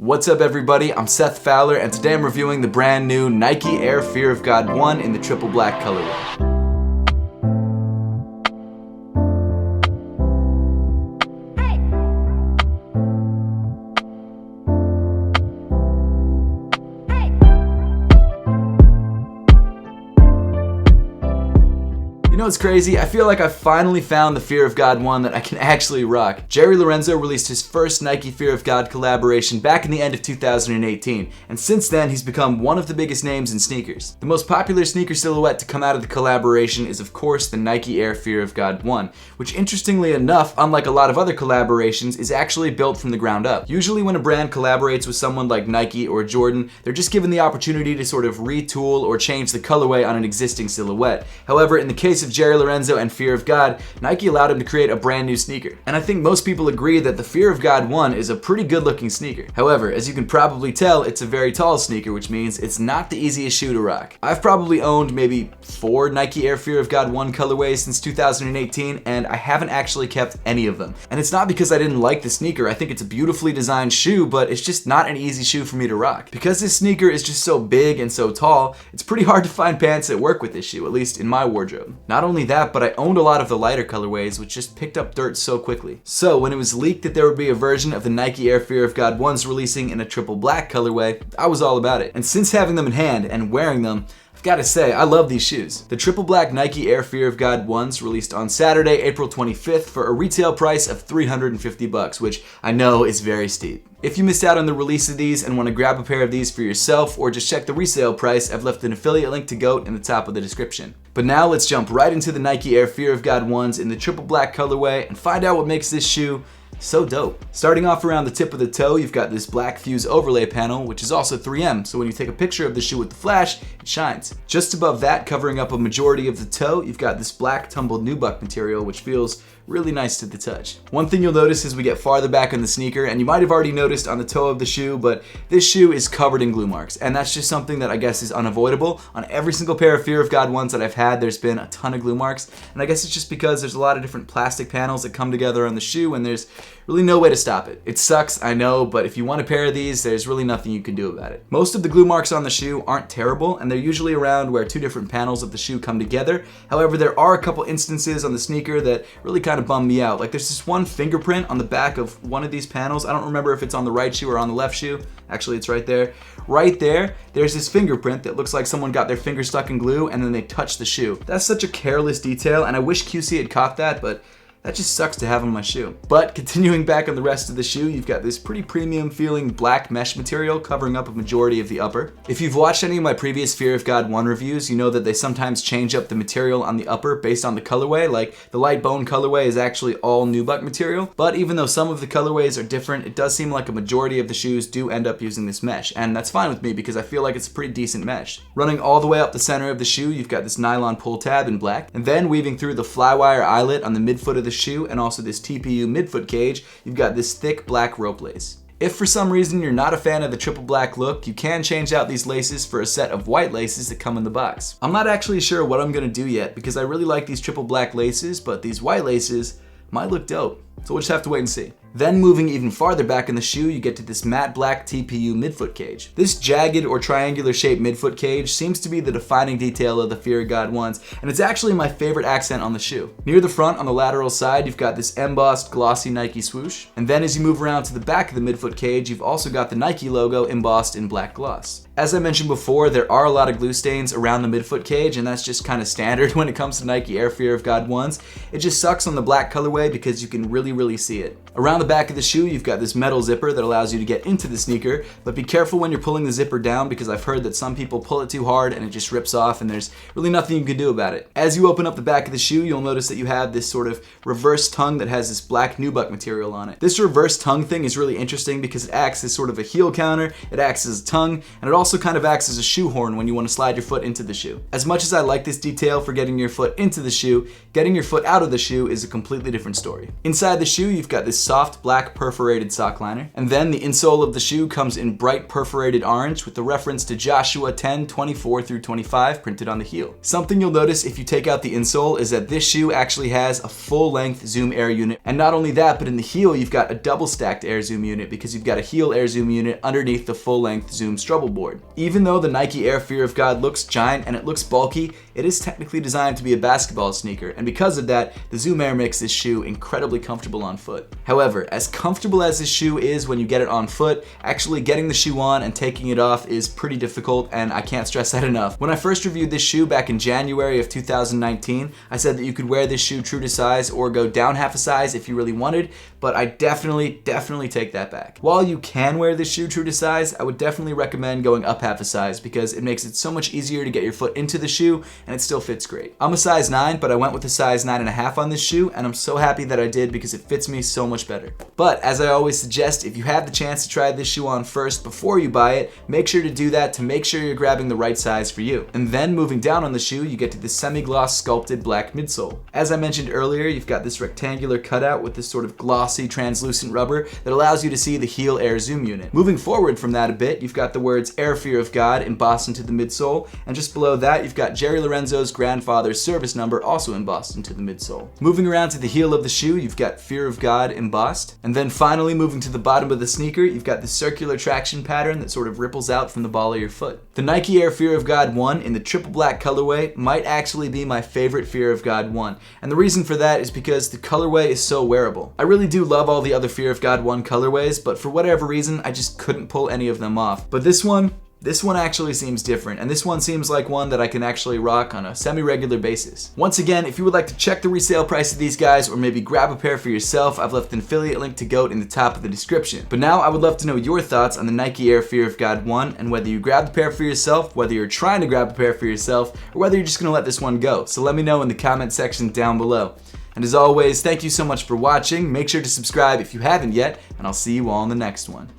What's up everybody, I'm Seth Fowler and today I'm reviewing the brand new Nike Air Fear of God 1 in the triple black colorway. You know what's crazy? I feel like I finally found the Fear of God 1 that I can actually rock. Jerry Lorenzo released his first Nike Fear of God collaboration back in the end of 2018, and since then he's become one of the biggest names in sneakers. The most popular sneaker silhouette to come out of the collaboration is of course the Nike Air Fear of God 1, which interestingly enough, unlike a lot of other collaborations, is actually built from the ground up. Usually when a brand collaborates with someone like Nike or Jordan, they're just given the opportunity to sort of retool or change the colorway on an existing silhouette. However, in the case of Jerry Lorenzo and Fear of God, Nike allowed him to create a brand new sneaker. And I think most people agree that the Fear of God 1 is a pretty good looking sneaker. However, as you can probably tell, it's a very tall sneaker, which means it's not the easiest shoe to rock. I've probably owned maybe 4 Nike Air Fear of God 1 colorways since 2018, and I haven't actually kept any of them. And it's not because I didn't like the sneaker. I think it's a beautifully designed shoe, but it's just not an easy shoe for me to rock. Because this sneaker is just so big and so tall, it's pretty hard to find pants that work with this shoe, at least in my wardrobe. Not only that, but I owned a lot of the lighter colorways, which just picked up dirt so quickly. So when it was leaked that there would be a version of the Nike Air Fear of God 1s releasing in a triple black colorway, I was all about it. And since having them in hand and wearing them, I've got to say, I love these shoes. The triple black Nike Air Fear of God 1s released on Saturday, April 25th for a retail price of $350, which I know is very steep. If you missed out on the release of these and want to grab a pair of these for yourself or just check the resale price, I've left an affiliate link to GOAT in the top of the description. But now let's jump right into the Nike Air Fear of God 1s in the triple black colorway and find out what makes this shoe so dope. Starting off around the tip of the toe, you've got this black fuse overlay panel, which is also 3M, so when you take a picture of the shoe with the flash, it shines. Just above that, covering up a majority of the toe, you've got this black tumbled nubuck material, which feels really nice to the touch. One thing you'll notice as we get farther back on the sneaker, and you might have already noticed on the toe of the shoe, but this shoe is covered in glue marks, and that's just something that I guess is unavoidable. On every single pair of Fear of God 1s that I've had, there's been a ton of glue marks, and I guess it's just because there's a lot of different plastic panels that come together on the shoe, and there's really no way to stop it. It sucks, I know, but if you want a pair of these, there's really nothing you can do about it. Most of the glue marks on the shoe aren't terrible, and they're usually around where 2 different panels of the shoe come together. However, there are a couple instances on the sneaker that really kind of bum me out. Like there's this one fingerprint on the back of one of these panels. I don't remember if it's on the right shoe or on the left shoe. Actually, it's right there. Right there, there's this fingerprint that looks like someone got their finger stuck in glue and then they touched the shoe. That's such a careless detail, and I wish QC had caught that, but that just sucks to have on my shoe. But continuing back on the rest of the shoe, you've got this pretty premium feeling black mesh material covering up a majority of the upper. If you've watched any of my previous Fear of God 1 reviews, you know that they sometimes change up the material on the upper based on the colorway. Like the light bone colorway is actually all nubuck material. But even though some of the colorways are different, it does seem like a majority of the shoes do end up using this mesh. And that's fine with me because I feel like it's a pretty decent mesh. Running all the way up the center of the shoe, you've got this nylon pull tab in black. And then weaving through the flywire eyelet on the midfoot of the shoe and also this TPU midfoot cage, you've got this thick black rope lace. If for some reason you're not a fan of the triple black look, you can change out these laces for a set of white laces that come in the box. I'm not actually sure what I'm gonna do yet because I really like these triple black laces, but these white laces might look dope. So we'll just have to wait and see. Then moving even farther back in the shoe, you get to this matte black TPU midfoot cage. This jagged or triangular shaped midfoot cage seems to be the defining detail of the Fear of God 1s, and it's actually my favorite accent on the shoe. Near the front on the lateral side, you've got this embossed glossy Nike swoosh, and then as you move around to the back of the midfoot cage, you've also got the Nike logo embossed in black gloss. As I mentioned before, there are a lot of glue stains around the midfoot cage, and that's just kind of standard when it comes to Nike Air Fear of God 1s. It just sucks on the black colorway because you can really see it. Around the back of the shoe, you've got this metal zipper that allows you to get into the sneaker, but be careful when you're pulling the zipper down because I've heard that some people pull it too hard and it just rips off and there's really nothing you can do about it. As you open up the back of the shoe, you'll notice that you have this sort of reverse tongue that has this black nubuck material on it. This reverse tongue thing is really interesting because it acts as sort of a heel counter, it acts as a tongue, and it also kind of acts as a shoehorn when you want to slide your foot into the shoe. As much as I like this detail for getting your foot into the shoe, getting your foot out of the shoe is a completely different story. Inside Inside the shoe, you've got this soft black perforated sock liner, and then the insole of the shoe comes in bright perforated orange with the reference to Joshua 10:24 through 25 printed on the heel. Something you'll notice if you take out the insole is that this shoe actually has a full-length zoom air unit, and not only that, but in the heel you've got a double-stacked air zoom unit because you've got a heel air zoom unit underneath the full-length zoom strubble board. Even though the Nike Air Fear of God looks giant and it looks bulky, it is technically designed to be a basketball sneaker, and because of that, the Zoom Air makes this shoe incredibly comfortable on foot. However, as comfortable as this shoe is when you get it on foot, actually getting the shoe on and taking it off is pretty difficult, and I can't stress that enough. When I first reviewed this shoe back in January of 2019, I said that you could wear this shoe true to size or go down half a size if you really wanted, but I definitely take that back. While you can wear this shoe true to size, I would definitely recommend going up half a size because it makes it so much easier to get your foot into the shoe and it still fits great. I'm a size 9, but I went with a size 9.5 on this shoe, and I'm so happy that I did because it fits me so much better. But as I always suggest, if you have the chance to try this shoe on first before you buy it, make sure to do that to make sure you're grabbing the right size for you. And then moving down on the shoe, you get to the semi-gloss sculpted black midsole. As I mentioned earlier, you've got this rectangular cutout with this sort of glossy translucent rubber that allows you to see the heel air zoom unit. Moving forward from that a bit, you've got the words Air Fear of God embossed into the midsole, and just below that you've got Jerry Lorenzo's grandfather's service number also embossed into the midsole. Moving around to the heel of the shoe, you've got Fear of God embossed, and then finally moving to the bottom of the sneaker, you've got the circular traction pattern that sort of ripples out from the ball of your foot. The Nike Air Fear of God 1 in the triple black colorway might actually be my favorite Fear of God 1, and the reason for that is because the colorway is so wearable. I really do love all the other Fear of God 1 colorways, but for whatever reason, I just couldn't pull any of them off. But this one actually seems different, and this one seems like one that I can actually rock on a semi-regular basis. Once again, if you would like to check the resale price of these guys or maybe grab a pair for yourself, I've left an affiliate link to GOAT in the top of the description. But now I would love to know your thoughts on the Nike Air Fear of God 1 and whether you grabbed a pair for yourself, whether you're trying to grab a pair for yourself, or whether you're just gonna let this one go. So let me know in the comment section down below. And as always, thank you so much for watching. Make sure to subscribe if you haven't yet, and I'll see you all in the next one.